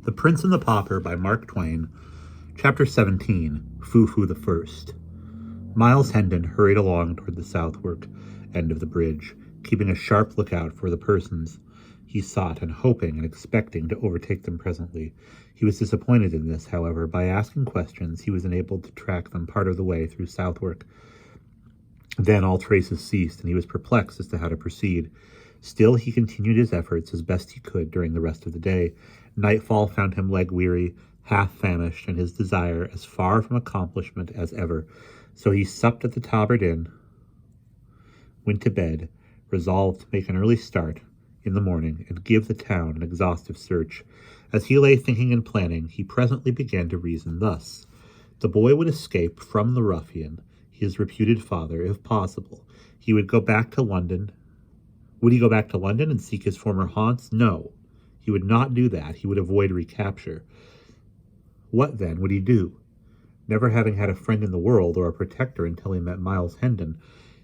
The Prince and the Pauper by Mark Twain. Chapter 17. Foo-Foo the First. Miles Hendon hurried along toward the southward end of the bridge, keeping a sharp lookout for the persons he sought and hoping and expecting to overtake them presently. He was disappointed in this, however. By asking questions, he was enabled to track them part of the way through Southwark. Then all traces ceased, and he was perplexed as to how to proceed. Still, he continued his efforts as best he could during the rest of the day. Nightfall found him leg-weary, half-famished, and his desire as far from accomplishment as ever. So he supped at the Tabard Inn, went to bed, resolved to make an early start in the morning and give the town an exhaustive search. As he lay thinking and planning, he presently began to reason thus. The boy would escape from the ruffian, his reputed father, if possible. He would go back to London. Would he go back to London and seek his former haunts? No, he would not do that. He would avoid recapture. What, then, would he do? Never having had a friend in the world or a protector until he met Miles Hendon,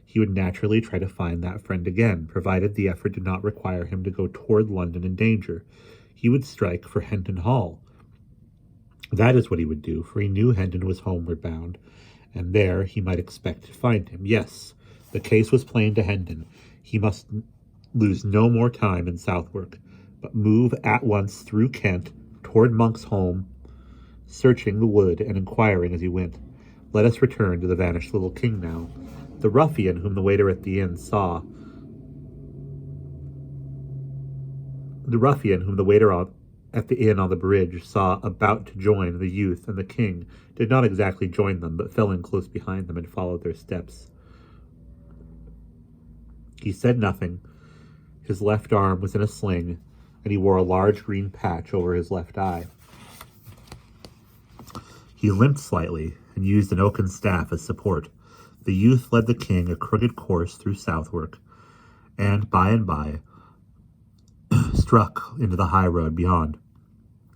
he would naturally try to find that friend again, provided the effort did not require him to go toward London in danger. He would strike for Hendon Hall. That is what he would do, for he knew Hendon was homeward bound, and there he might expect to find him. Yes, the case was plain to Hendon. He must lose no more time in Southwark, but move at once through Kent toward Monk's home, searching the wood and inquiring as he went. Let us return to the vanished little king now. The ruffian whom the waiter at the inn saw, at the inn on the bridge saw about to join the youth and the king, did not exactly join them, but fell in close behind them and followed their steps. He said nothing. His left arm was in a sling, and he wore a large green patch over his left eye. He limped slightly, and used an oaken staff as support. The youth led the king a crooked course through Southwark, and by struck into the high road beyond.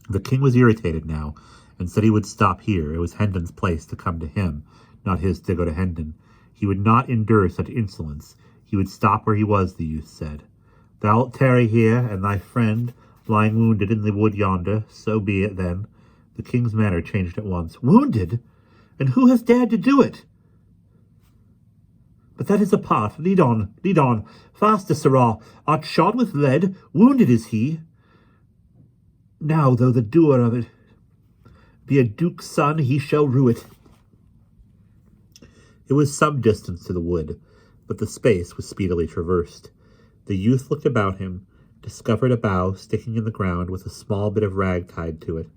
The king was irritated now, and said he would stop here. It was Hendon's place to come to him, not his to go to Hendon. He would not endure such insolence. He would stop where he was, the youth said. Thou'lt tarry here, and thy friend lying wounded in the wood yonder. So be it, then. The king's manner changed at once. Wounded? And who has dared to do it? But that is apart. Lead on, lead on. Faster, sirrah. Art shod with lead? Wounded is he. Now, though the doer of it be a duke's son, he shall rue it. It was some distance to the wood, but the space was speedily traversed. The youth looked about him, discovered a bough sticking in the ground with a small bit of rag tied to it,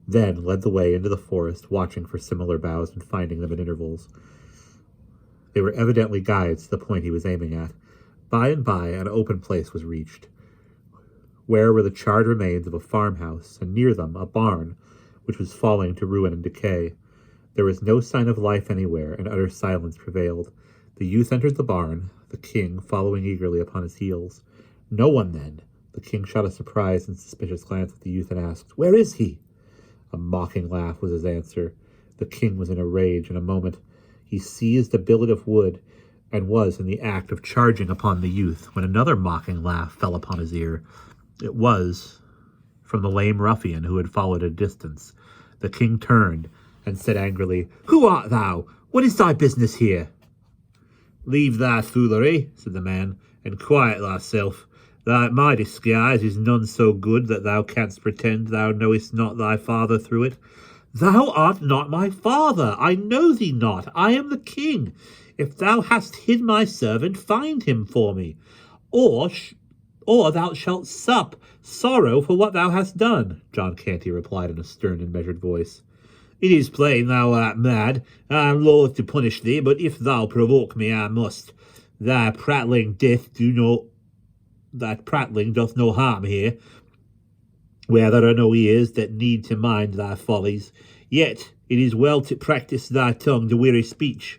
then led the way into the forest, watching for similar boughs and finding them at intervals. They were evidently guides to the point he was aiming at. By and by, an open place was reached, where were the charred remains of a farmhouse, and near them a barn, which was falling to ruin and decay. There was no sign of life anywhere, and utter silence prevailed. The youth entered the barn, the king following eagerly upon his heels. No one, then? The king shot a surprised and suspicious glance at the youth and asked, Where is he? A mocking laugh was his answer. The king was in a rage in a moment. He seized a billet of wood, and was in the act of charging upon the youth, when another mocking laugh fell upon his ear. It was from the lame ruffian who had followed at a distance. The king turned, and said angrily, Who art thou? What is thy business here? Leave thy foolery, said the man, and quiet thyself. My disguise is none so good that thou canst pretend thou knowest not thy father through it. Thou art not my father. I know thee not. I am the king. If thou hast hid my servant, find him for me. Or thou shalt sup sorrow for what thou hast done, John Canty replied in a stern and measured voice. It is plain thou art mad. I am loath to punish thee, but if thou provoke me, I must. Thy prattling doth no harm here, where there are no ears that need to mind thy follies. Yet it is well to practise thy tongue to weary speech,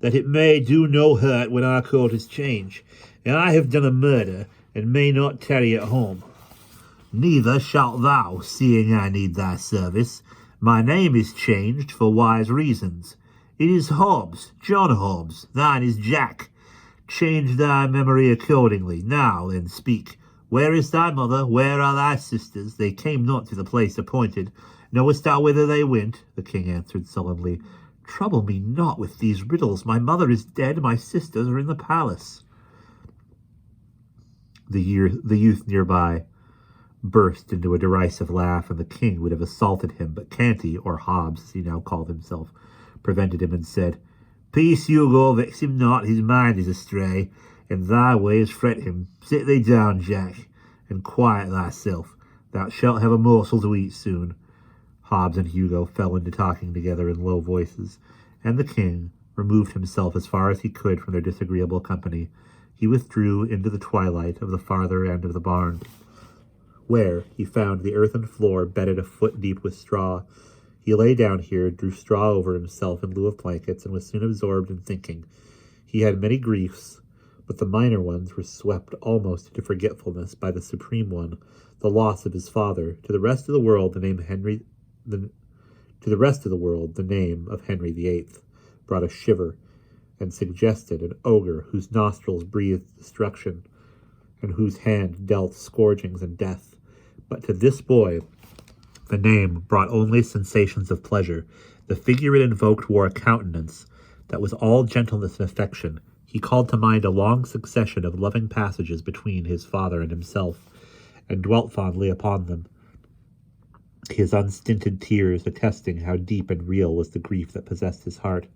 that it may do no hurt when our quarters change. And I have done a murder, and may not tarry at home. Neither shalt thou, seeing I need thy service. My name is changed for wise reasons. It is Hobbs, John Hobbs. Thine is Jack. Change thy memory accordingly. Now then speak. Where is thy mother? Where are thy sisters? They came not to the place appointed. Knowest thou whither they went? The king answered sullenly, Trouble me not with these riddles. My mother is dead, my sisters are in the palace. The youth nearby burst into a derisive laugh, and the king would have assaulted him, but Canty, or Hobbs, as he now called himself, prevented him and said, Peace, Hugo, vex him not, his mind is astray, and thy ways fret him. Sit thee down, Jack, and quiet thyself. Thou shalt have a morsel to eat soon. Hobbs and Hugo fell into talking together in low voices, and the king removed himself as far as he could from their disagreeable company. He withdrew into the twilight of the farther end of the barn, where he found the earthen floor bedded a foot deep with straw. He lay down here, drew straw over himself in lieu of blankets, and was soon absorbed in thinking. He had many griefs, but the minor ones were swept almost into forgetfulness by the supreme one, the loss of his father. To the rest of the world, the name of Henry VIII brought a shiver, and suggested an ogre whose nostrils breathed destruction, and whose hand dealt scourgings and death. But to this boy, the name brought only sensations of pleasure. The figure it invoked wore a countenance that was all gentleness and affection. He called to mind a long succession of loving passages between his father and himself, and dwelt fondly upon them, his unstinted tears attesting how deep and real was the grief that possessed his heart.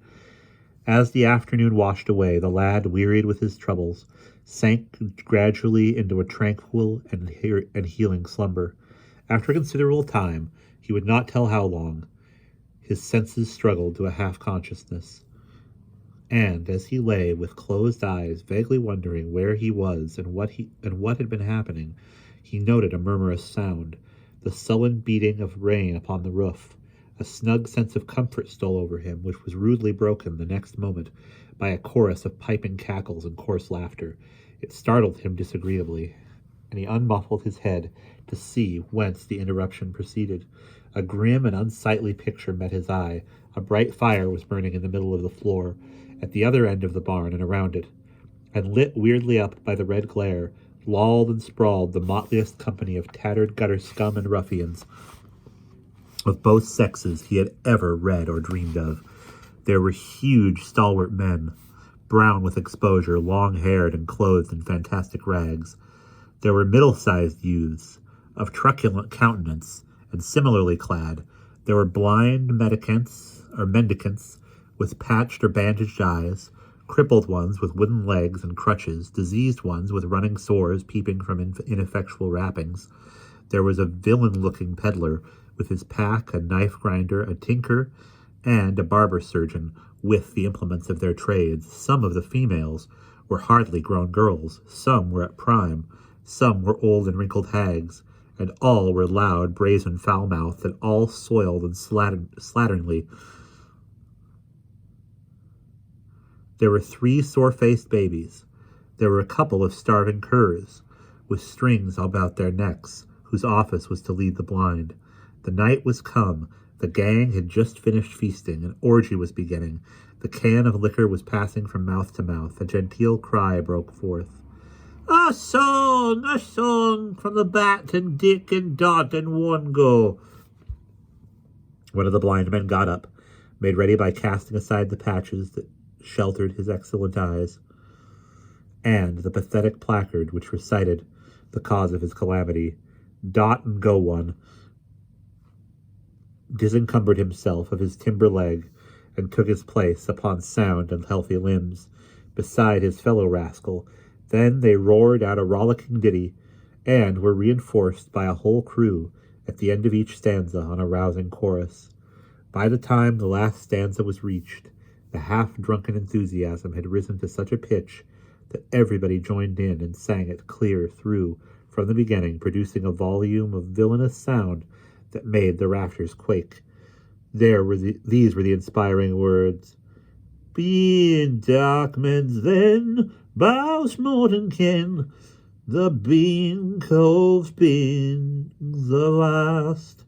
As the afternoon washed away, the lad, wearied with his troubles, sank gradually into a tranquil and healing slumber. After a considerable time, he would not tell how long, his senses struggled to a half-consciousness, and as he lay with closed eyes, vaguely wondering where he was and what had been happening, he noted a murmurous sound, the sullen beating of rain upon the roof. A snug sense of comfort stole over him, which was rudely broken the next moment by a chorus of piping cackles and coarse laughter. It startled him disagreeably, and he unmuffled his head to see whence the interruption proceeded. A grim and unsightly picture met his eye. A bright fire was burning in the middle of the floor, at the other end of the barn and around it, and lit weirdly up by the red glare, lolled and sprawled the motliest company of tattered gutter scum and ruffians of both sexes he had ever read or dreamed of. There were huge, stalwart men, brown with exposure, long-haired and clothed in fantastic rags. There were middle-sized youths, of truculent countenance, and similarly clad. There were blind mendicants with patched or bandaged eyes, crippled ones with wooden legs and crutches, diseased ones with running sores peeping from ineffectual wrappings. There was a villain-looking peddler, with his pack, a knife grinder, a tinker, and a barber surgeon, with the implements of their trades. Some of the females were hardly grown girls, some were at prime, some were old and wrinkled hags, and all were loud, brazen, foul-mouthed, and all soiled and slatternly. There were 3 sore-faced babies. There were a couple of starving curs, with strings about their necks, whose office was to lead the blind. The night was come. The gang had just finished feasting. An orgy was beginning. The can of liquor was passing from mouth to mouth. A genteel cry broke forth. A song from the Bat and Dick and Dot and One Go. One of the blind men got up, made ready by casting aside the patches that sheltered his excellent eyes, and the pathetic placard which recited the cause of his calamity. Dot and Go One disencumbered himself of his timber leg and took his place upon sound and healthy limbs beside his fellow rascal. Then they roared out a rollicking ditty, and were reinforced by a whole crew at the end of each stanza on a rousing chorus. By the time the last stanza was reached, the half-drunken enthusiasm had risen to such a pitch that everybody joined in and sang it clear through from the beginning, producing a volume of villainous sound that made the rafters quake. These were the inspiring words. Being dark men's then, bows Morton ken, the bean coves being the last,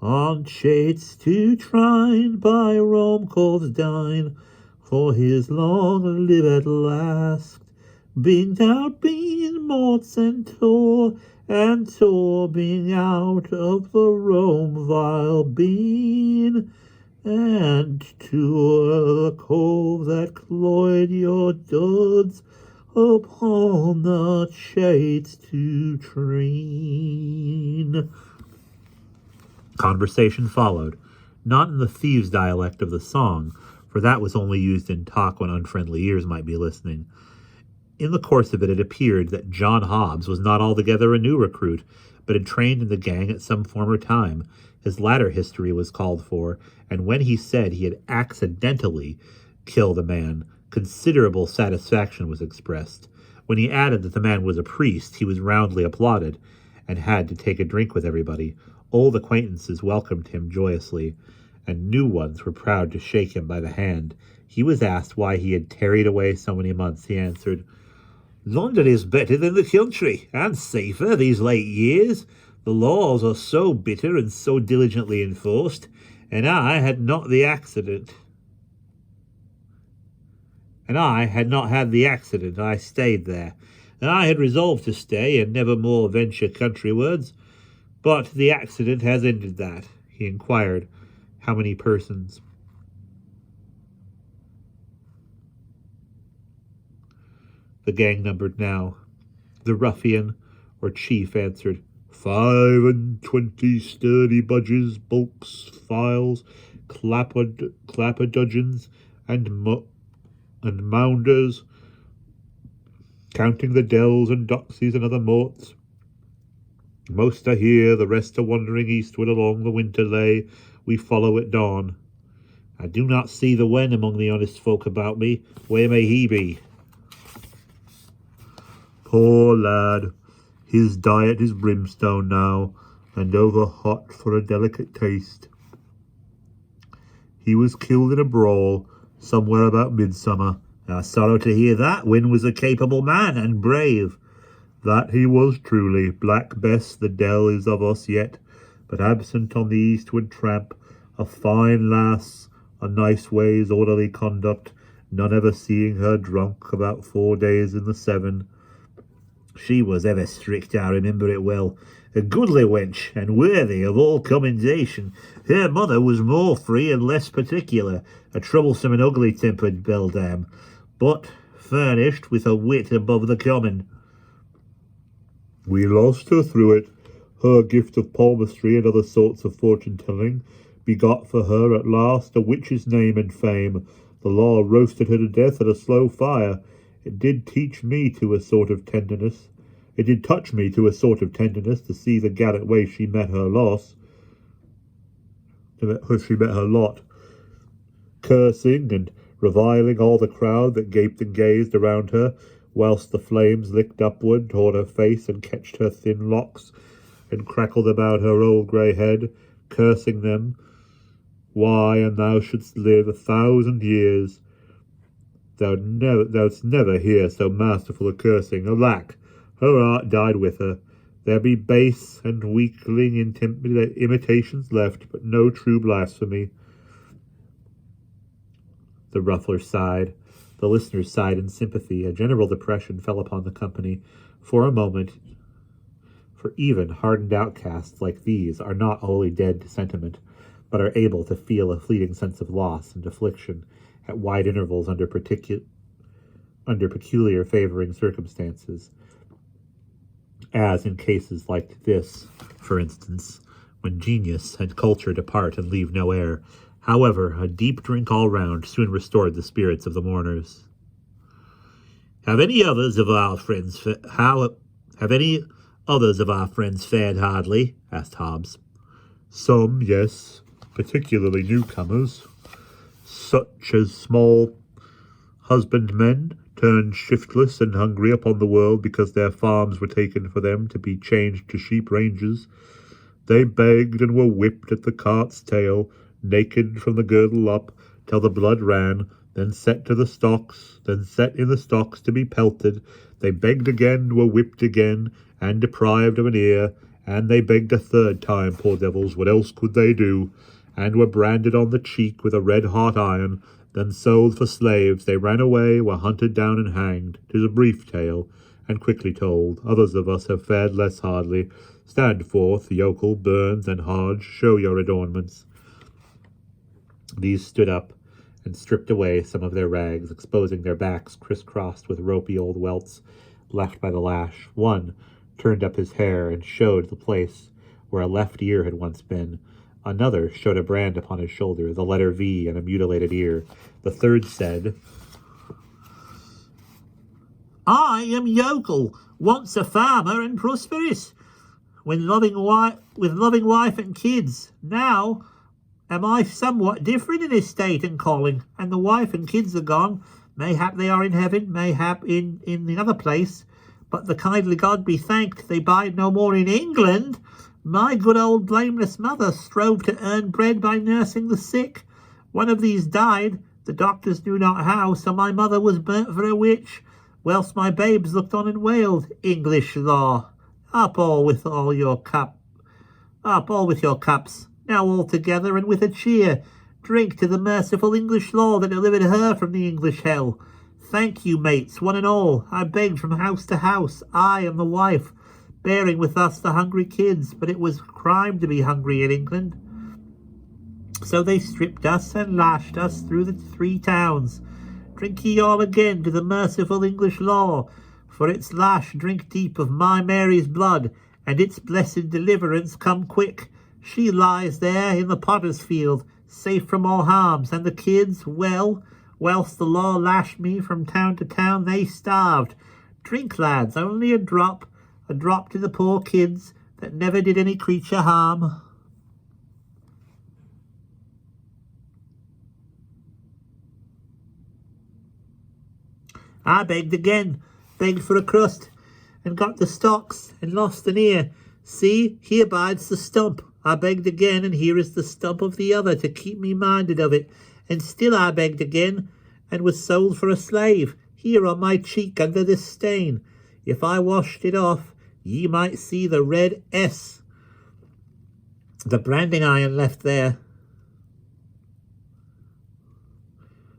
on chates to trine by Rome coves dine, for his long live at last. Being out, being morts and tore, being out of the Rome vile been, and to the cove that cloyed your duds upon the shades to train. Conversation followed, not in the thieves' dialect of the song, for that was only used in talk when unfriendly ears might be listening. In the course of it, it appeared that John Hobbs was not altogether a new recruit, but had trained in the gang at some former time. His latter history was called for, and when he said he had accidentally killed a man, considerable satisfaction was expressed. When he added that the man was a priest, he was roundly applauded, and had to take a drink with everybody. Old acquaintances welcomed him joyously, and new ones were proud to shake him by the hand. He was asked why he had tarried away so many months. He answered, "London is better than the country, and safer these late years. The laws are so bitter and so diligently enforced, and I had not had the accident. I stayed there, and I had resolved to stay and never more venture countrywards. But the accident has ended that." He inquired how many persons. The gang numbered now. The ruffian, or chief, answered, 25 sturdy budges, bulks, files, clapperdudgeons, and mounders, counting the dells and doxies and other morts. Most are here, the rest are wandering eastward along the winter lay. We follow at dawn. I do not see the Wen among the honest folk about me. Where may he be? Poor lad, his diet is brimstone now, and over hot for a delicate taste. He was killed in a brawl, somewhere about midsummer. I sorrow to hear that. Wynne was a capable man, and brave. That he was truly. Black Bess, the dell is of us yet, but absent on the eastward tramp. A fine lass, a nice ways, orderly conduct, none ever seeing her drunk, about 4 days in the 7. She was ever strict, I remember it well. A goodly wench, and worthy of all commendation. Her mother was more free and less particular, a troublesome and ugly-tempered beldam, but furnished with a wit above the common. We lost her through it. Her gift of palmistry and other sorts of fortune-telling begot for her at last a witch's name and fame. The law roasted her to death at a slow fire. It did touch me to a sort of tenderness to see the gallant way she met her lot, cursing and reviling all the crowd that gaped and gazed around her, whilst the flames licked upward toward her face and catched her thin locks and crackled about her old grey head, cursing them. Why, and thou shouldst live 1,000 years. Thou'dst never hear so masterful a cursing. Alack, her art died with her. There be base and weakling imitations left, but no true blasphemy. The ruffler sighed. The listeners sighed in sympathy. A general depression fell upon the company. For a moment, for even hardened outcasts like these are not wholly dead to sentiment, but are able to feel a fleeting sense of loss and affliction at wide intervals under peculiar favoring circumstances, as in cases like this, for instance, when genius and culture depart and leave no heir. However, a deep drink all round soon restored the spirits of the mourners. Have any others of our friends fared hardly? Asked Hobbs. Some, yes, particularly newcomers, such as small husbandmen turned shiftless and hungry upon the world because their farms were taken for them to be changed to sheep ranges. They begged and were whipped at the cart's tail, naked from the girdle up, till the blood ran, then set in the stocks to be pelted. They begged again, were whipped again, and deprived of an ear, and they begged a third time, poor devils, what else could they do? And were branded on the cheek with a red-hot iron, then sold for slaves. They ran away, were hunted down and hanged. 'Tis a brief tale, and quickly told. Others of us have fared less hardly. Stand forth, yokel, Burns, and Hodge, show your adornments. These stood up and stripped away some of their rags, exposing their backs crisscrossed with ropey old welts left by the lash. One turned up his hair and showed the place where a left ear had once been. Another showed a brand upon his shoulder, the letter V, and a mutilated ear. The third said, I am yokel, once a farmer and prosperous, with loving wife and kids. Now am I somewhat different in estate and calling, and the wife and kids are gone. Mayhap they are in heaven, mayhap in the other place, but the kindly God be thanked, they bide no more in England. My good old blameless mother strove to earn bread by nursing the sick. One of these died, the doctors knew not how, so my mother was burnt for a witch, whilst my babes looked on and wailed. English law, up all with your cups, now all together and with a cheer. Drink to the merciful English law that delivered her from the English hell. Thank you, mates, one and all. I begged from house to house, I and the wife, bearing with us the hungry kids, but it was crime to be hungry in England. So they stripped us and lashed us through the 3 towns. Drink ye all again to the merciful English law, for its lash drink deep of my Mary's blood, and its blessed deliverance come quick. She lies there in the potter's field, safe from all harms, and the kids, well, whilst the law lashed me from town to town, they starved. Drink, lads, only a drop to the poor kids that never did any creature harm. I begged again, begged for a crust, and got the stocks, and lost an ear. See, here bides the stump. I begged again, and here is the stump of the other to keep me minded of it. And still I begged again, and was sold for a slave. Here on my cheek under this stain, if I washed it off, ye might see the red S, the branding iron left there.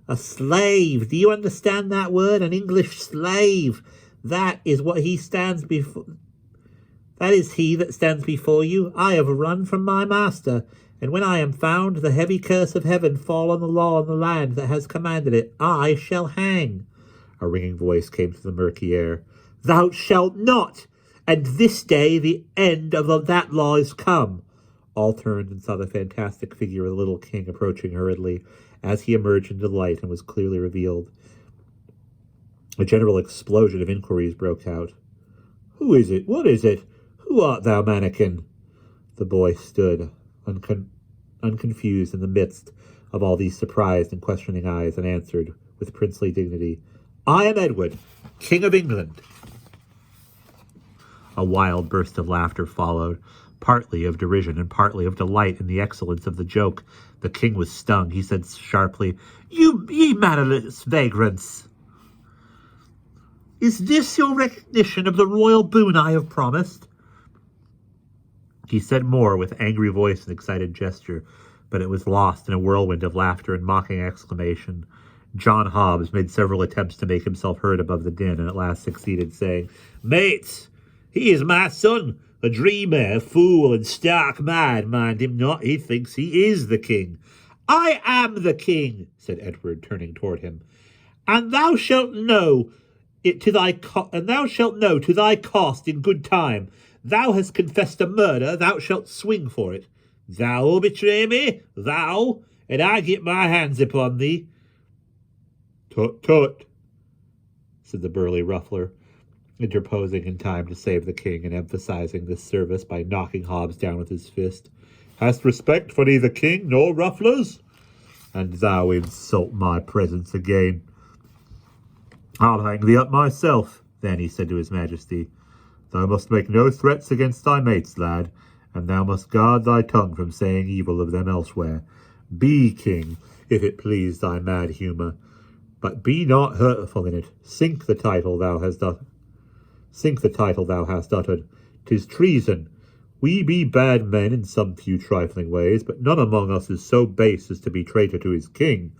A slave. Do you understand that word? An English slave. That is what he stands before. That is he that stands before you. I have run from my master, and when I am found, the heavy curse of heaven fall on the law and the land that has commanded it. I shall hang. A ringing voice came through the murky air. Thou shalt not, and this day the end of that law is come. All turned and saw the fantastic figure of the little king approaching hurriedly, as he emerged into the light and was clearly revealed. A general explosion of inquiries broke out. Who is it? What is it? Who art thou, mannikin? The boy stood, unconfused in the midst of all these surprised and questioning eyes, and answered with princely dignity, I am Edward, King of England. A wild burst of laughter followed, partly of derision and partly of delight in the excellence of the joke. The king was stung. He said sharply, Ye mannerless vagrants! Is this your recognition of the royal boon I have promised? He said more with angry voice and excited gesture, but it was lost in a whirlwind of laughter and mocking exclamation. John Hobbs made several attempts to make himself heard above the din, and at last succeeded, saying, Mates, he is my son, a dreamer, a fool, and stark mad. Mind him not, he thinks he is the king. I am the king, said Edward, turning toward him, and thou shalt know it to thy cost in good time. Thou hast confessed a murder, thou shalt swing for it. Thou betray me, thou, and I get my hands upon thee. Tut, tut, said the burly ruffler, interposing in time to save the king and emphasizing this service by knocking Hobbs down with his fist. Hast respect for neither king nor rufflers? And thou insult my presence again. I'll hang thee up myself. Then he said to his majesty, Thou must make no threats against thy mates, lad, and thou must guard thy tongue from saying evil of them elsewhere. Be king, if it please thy mad humour, but be not hurtful in it. Sink the title thou hast uttered. 'Tis treason. We be bad men in some few trifling ways, but none among us is so base as to be traitor to his king.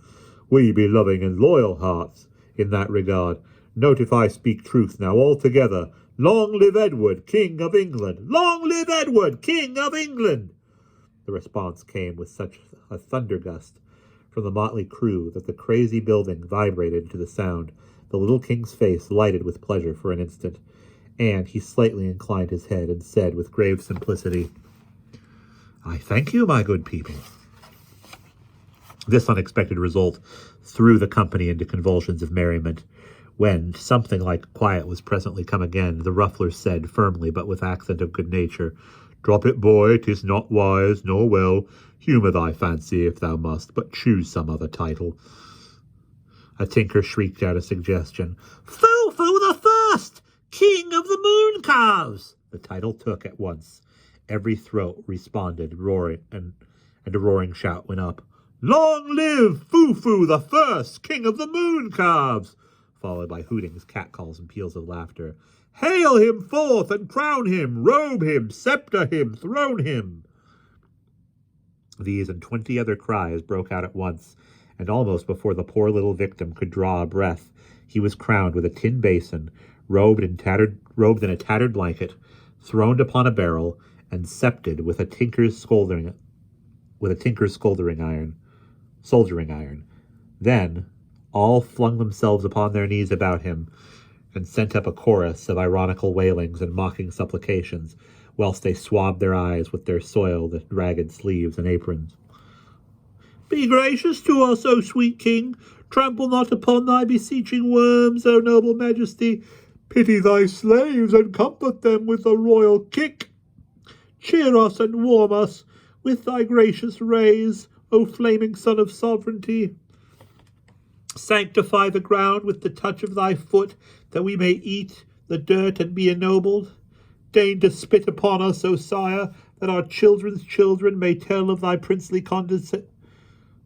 We be loving and loyal hearts in that regard. Note if I speak truth now all together. Long live Edward, King of England! Long live Edward, King of England! The response came with such a thundergust from the motley crew that the crazy building vibrated to the sound. The little king's face lighted with pleasure for an instant, and he slightly inclined his head and said with grave simplicity, "I thank you, my good people." This unexpected result threw the company into convulsions of merriment. When something like quiet was presently come again, the ruffler said firmly, but with accent of good nature, "Drop it, boy, 'tis not wise nor well. Humour thy fancy if thou must, but choose some other title." A tinker shrieked out a suggestion. "Foo-Foo the First, King of the Moon Calves!" The title took at once. Every throat responded, roaring, and a roaring shout went up. "Long live Foo-Foo the First, King of the Moon Calves!" followed by hootings, catcalls, and peals of laughter. "Hail him forth and crown him, robe him, sceptre him, throne him!" These and 20 other cries broke out at once, and almost before the poor little victim could draw a breath, he was crowned with a tin basin, robed in a tattered blanket, throned upon a barrel, and scepted with a tinker's soldering iron. Then all flung themselves upon their knees about him, and sent up a chorus of ironical wailings and mocking supplications, whilst they swabbed their eyes with their soiled and ragged sleeves and aprons. "Be gracious to us, O sweet king! Trample not upon thy beseeching worms, O noble majesty! Pity thy slaves, and comfort them with a royal kick! Cheer us and warm us with thy gracious rays, O flaming son of sovereignty! Sanctify the ground with the touch of thy foot, that we may eat the dirt and be ennobled. Deign to spit upon us, O sire, that our children's children may tell of thy princely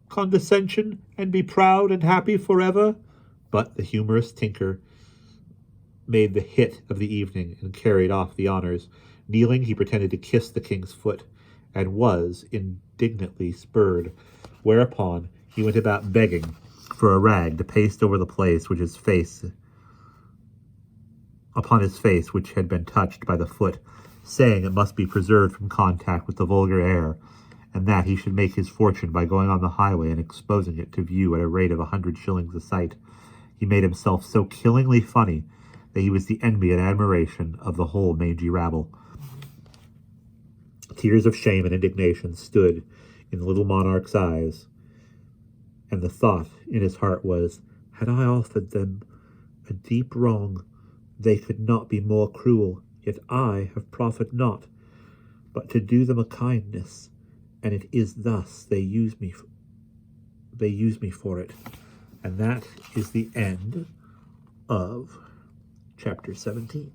condescension, and be proud and happy forever." But the humorous tinker made the hit of the evening and carried off the honors. Kneeling, he pretended to kiss the king's foot, and was indignantly spurred, whereupon he went about begging for a rag to paste over the place which his face which had been touched by the foot, saying it must be preserved from contact with the vulgar air, and that he should make his fortune by going on the highway and exposing it to view at a rate of 100 shillings a sight. He made himself so killingly funny that he was the envy and admiration of the whole mangy rabble. Tears of shame and indignation stood in the little monarch's eyes, and the thought in his heart was, "Had I offered them a deep wrong, they could not be more cruel, yet I have proffered not, but to do them a kindness, and it is thus they use me for it." And that is the end of chapter 17.